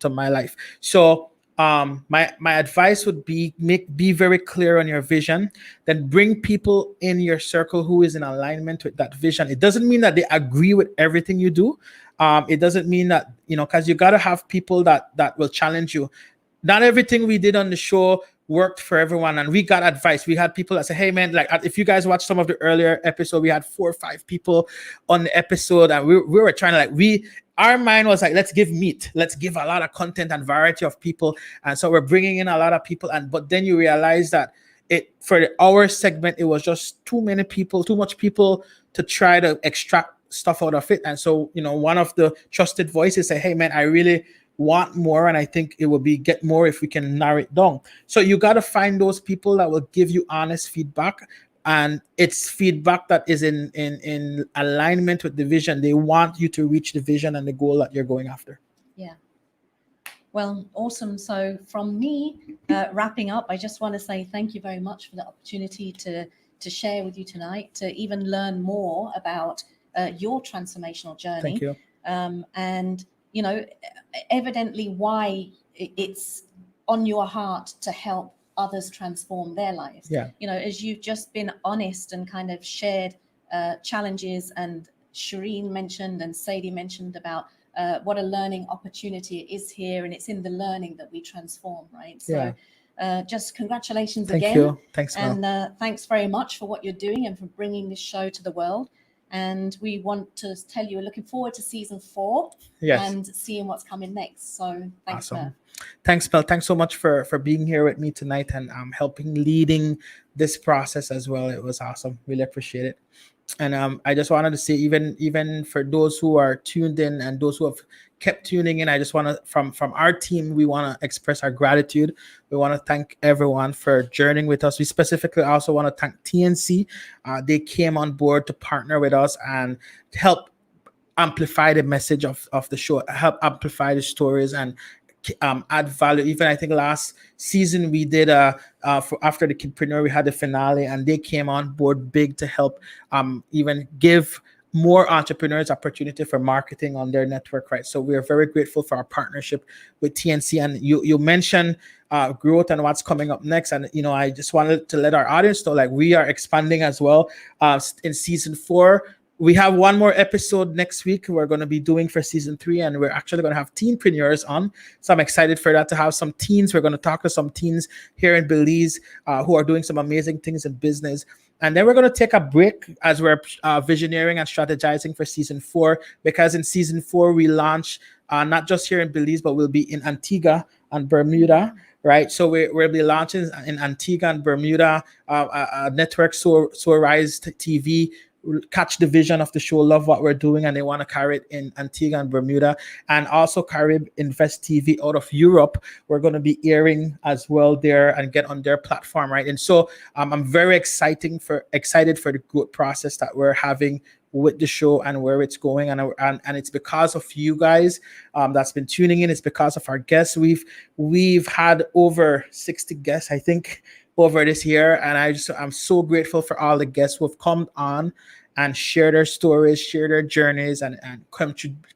my life. So my advice would be be very clear on your vision, then bring people in your circle who is in alignment with that vision. It doesn't mean that they agree with everything you do. It doesn't mean that, because you got to have people that will challenge you. Not everything we did on the show worked for everyone, and we got advice. We had people that say, hey man, like, if you guys watch some of the earlier episode, we had 4 or 5 people on the episode, and we were trying to our mind was like, let's give meat, let's give a lot of content and variety of people. And so we're bringing in a lot of people, but then you realize that for our segment, it was just too much people to try to extract stuff out of it. And so, one of the trusted voices say, hey man, I really want more, and I think it will get more if we can narrow it down. So you got to find those people that will give you honest feedback, and it's feedback that is in alignment with the vision. They want you to reach the vision and the goal that you're going after. Yeah. Well, awesome. So from me, wrapping up, I just want to say thank you very much for the opportunity to share with you tonight, to even learn more about your transformational journey. Thank you. and evidently why it's on your heart to help others transform their lives. Yeah. As you've just been honest and kind of shared challenges, and Shireen mentioned and Sadie mentioned about what a learning opportunity it is here, and it's in the learning that we transform, right? So just congratulations Thank again. you. Thanks, Mel. And thanks very much for what you're doing and for bringing this show to the world. And we want to tell you we're looking forward to season 4 and seeing what's coming next. So thanks, awesome. Merv. Thanks, Mel. Thanks so much for being here with me tonight and helping leading this process as well. It was awesome. Really appreciate it. And I just wanted to say, even for those who are tuned in and those who have kept tuning in, I just want to, from our team, we want to express our gratitude. We want to thank everyone for journeying with us. We specifically also want to thank TNC. They came on board to partner with us and help amplify the message of the show, help amplify the stories and add value. Even I think last season we did for after the Kidpreneur, we had the finale, and they came on board big to help even give more entrepreneurs opportunity for marketing on their network, right? So we're very grateful for our partnership with TNC. And you mentioned growth and what's coming up next, and I just wanted to let our audience know, like, we are expanding as well in season 4. We have one more episode next week we're going to be doing for season 3, and we're actually going to have teenpreneurs on. So I'm excited for that, to have some teens. We're going to talk to some teens here in Belize who are doing some amazing things in business. And then we're going to take a break as we're visioneering and strategizing for season 4, because in season 4 we launch not just here in Belize, but we'll be in Antigua and Bermuda. Right, so we'll be launching in Antigua and Bermuda a network, Rise TV. Catch the vision of the show, love what we're doing, and they want to carry it in Antigua and Bermuda, and also Carib Invest TV out of Europe. We're going to be airing as well there and get on their platform, right? And so I'm very excited for the growth process that we're having with the show and where it's going, and it's because of you guys that's been tuning in. It's because of our guests. We've had over 60 guests, I think, over this year, and I'm so grateful for all the guests who have come on and share their stories, share their journeys, and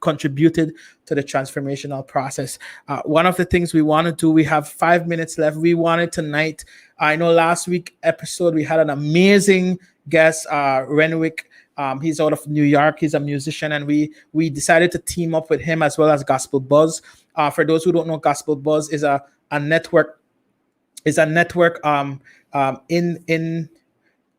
contributed to the transformational process. One of the things we want to do, we have 5 minutes left. We wanted tonight, I know last week episode we had an amazing guest, Renwick. He's out of New York. He's a musician, and we decided to team up with him as well as Gospel Buzz. For those who don't know, Gospel Buzz is a network. Is a network in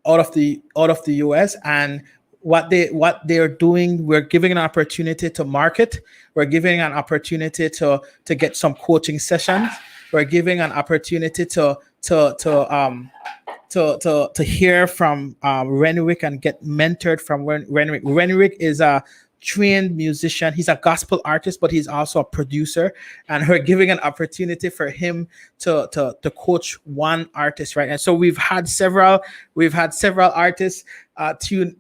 out of the US, and what they are doing, we're giving an opportunity to market. We're giving an opportunity to get some coaching sessions. We're giving an opportunity to hear from Renwick and get mentored from Renwick. Renwick is a trained musician. He's a gospel artist, but he's also a producer, and we're giving an opportunity for him to coach one artist, right? And so we've had several artists to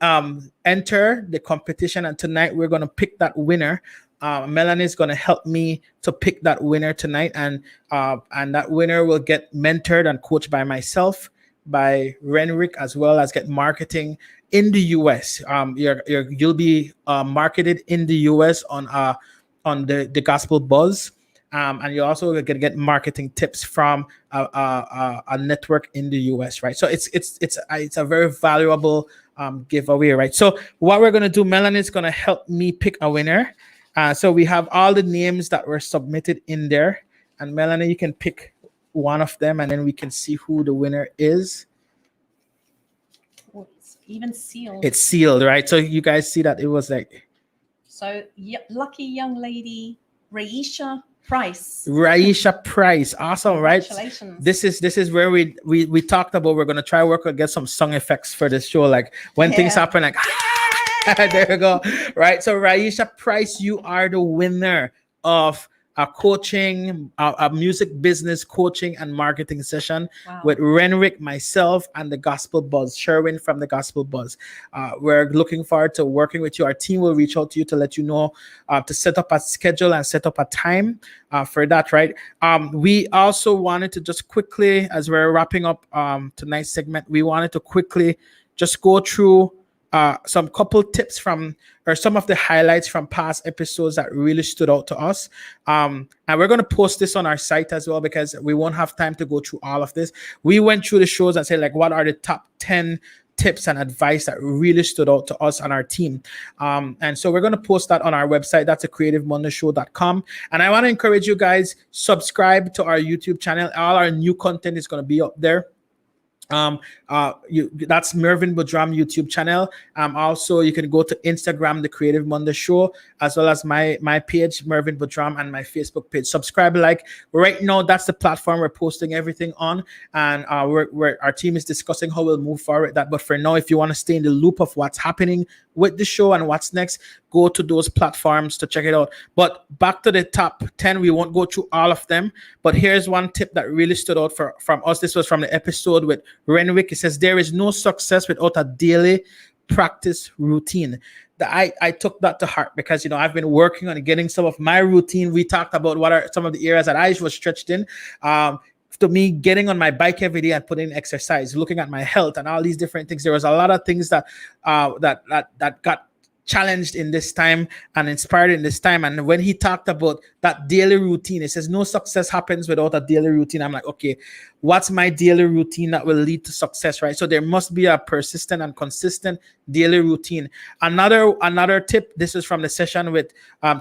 enter the competition, and tonight we're going to pick that winner. Melanie is going to help me to pick that winner tonight, and that winner will get mentored and coached by myself, by Renwick, as well as get marketing in the US. You'll be marketed in the US on the Gospel Buzz, and you're also going to get marketing tips from a network in the US, right? So it's a very valuable giveaway, right? So what we're going to do, Melanie is going to help me pick a winner. So we have all the names that were submitted in there, and Melanie, you can pick one of them, and then we can see who the winner is. Even sealed. It's sealed, right? So you guys see that it was like. So lucky young lady, Raisha Price. Raisha Price, awesome, right? Congratulations. This is where we talked about. We're gonna try work and get some song effects for this show, like when things happen, like there we go, right? So Raisha Price, you are the winner of a coaching, a music business coaching and marketing session with Renwick, myself, and the Gospel Buzz, Sherwin from the Gospel Buzz. We're looking forward to working with you. Our team will reach out to you to let you know, to set up a schedule and set up a time for that, right? We also wanted to just quickly, as we're wrapping up tonight's segment, we wanted to quickly just go through some couple tips from, or some of the highlights from past episodes that really stood out to us. And we're going to post this on our site as well, because we won't have time to go through all of this. We went through the shows and said, like, what are the top 10 tips and advice that really stood out to us and our team. And so we're going to post that on our website. That's a creativemondayshow.com. And I want to encourage you guys, subscribe to our YouTube channel. All our new content is going to be up there. That's Mervyn Budram YouTube channel. Also you can go to Instagram, The Creative Monday Show, as well as my page, Mervyn Budram, and my Facebook page. Subscribe, like. Right now, that's the platform we're posting everything on, and our team is discussing how we'll move forward with that. But for now, if you want to stay in the loop of what's happening with the show and what's next, go to those platforms to check it out. But back to the top 10, we won't go through all of them, but here's one tip that really stood out from us. This was from the episode with Renwick. It says, there is no success without a daily practice routine. I took that to heart, because I've been working on getting some of my routine. We talked about what are some of the areas that I was stretched in. To me, getting on my bike every day and putting in exercise, looking at my health and all these different things. There was a lot of things that got challenged in this time and inspired in this time. And when he talked about that daily routine, it says no success happens without a daily routine. I'm like, okay, what's my daily routine that will lead to success, right? So there must be a persistent and consistent daily routine. Another tip, this is from the session with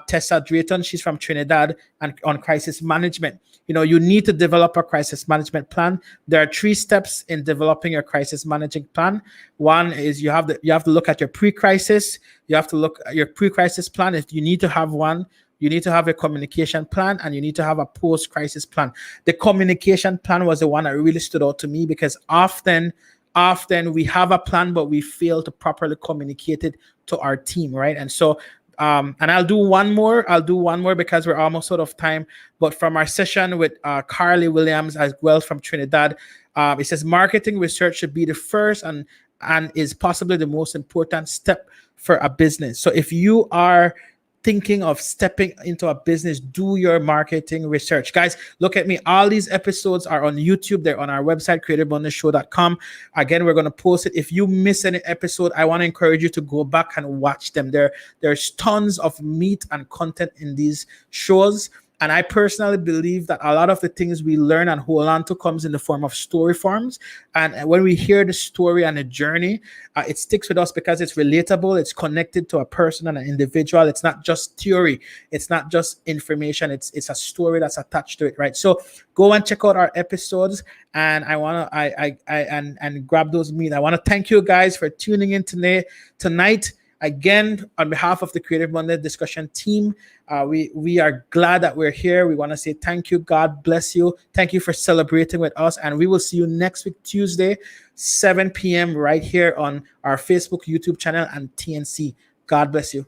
Tessa Drayton. She's from Trinidad, and on crisis management. You need to develop a crisis management plan. There are 3 steps in developing your crisis management plan. One is you have to look at your pre-crisis. You have to look at your pre-crisis plan. If you need to have one, you need to have a communication plan, and you need to have a post-crisis plan. The communication plan was the one that really stood out to me, because often we have a plan, but we fail to properly communicate it to our team, right? And so, and I'll do one more because we're almost out of time. But from our session with Carly Williams as well from Trinidad, it says marketing research should be the first and is possibly the most important step for a business. So if you are thinking of stepping into a business, do your marketing research. Guys, look at me. All these episodes are on YouTube. They're on our website, creativebonushow.com. Again, we're going to post it. If you miss any episode, I want to encourage you to go back and watch them. There's tons of meat and content in these shows. And I personally believe that a lot of the things we learn and hold on to comes in the form of story forms. And when we hear the story and the journey, it sticks with us because it's relatable. It's connected to a person and an individual. It's not just theory. It's not just information. It's a story that's attached to it, right? So go and check out our episodes. And and grab those meat. I want to thank you guys for tuning in tonight. Again, on behalf of the Creative Monday discussion team, we are glad that we're here. We want to say thank you. God bless you. Thank you for celebrating with us. And we will see you next week, Tuesday, 7 p.m. right here on our Facebook, YouTube channel, and TNC. God bless you.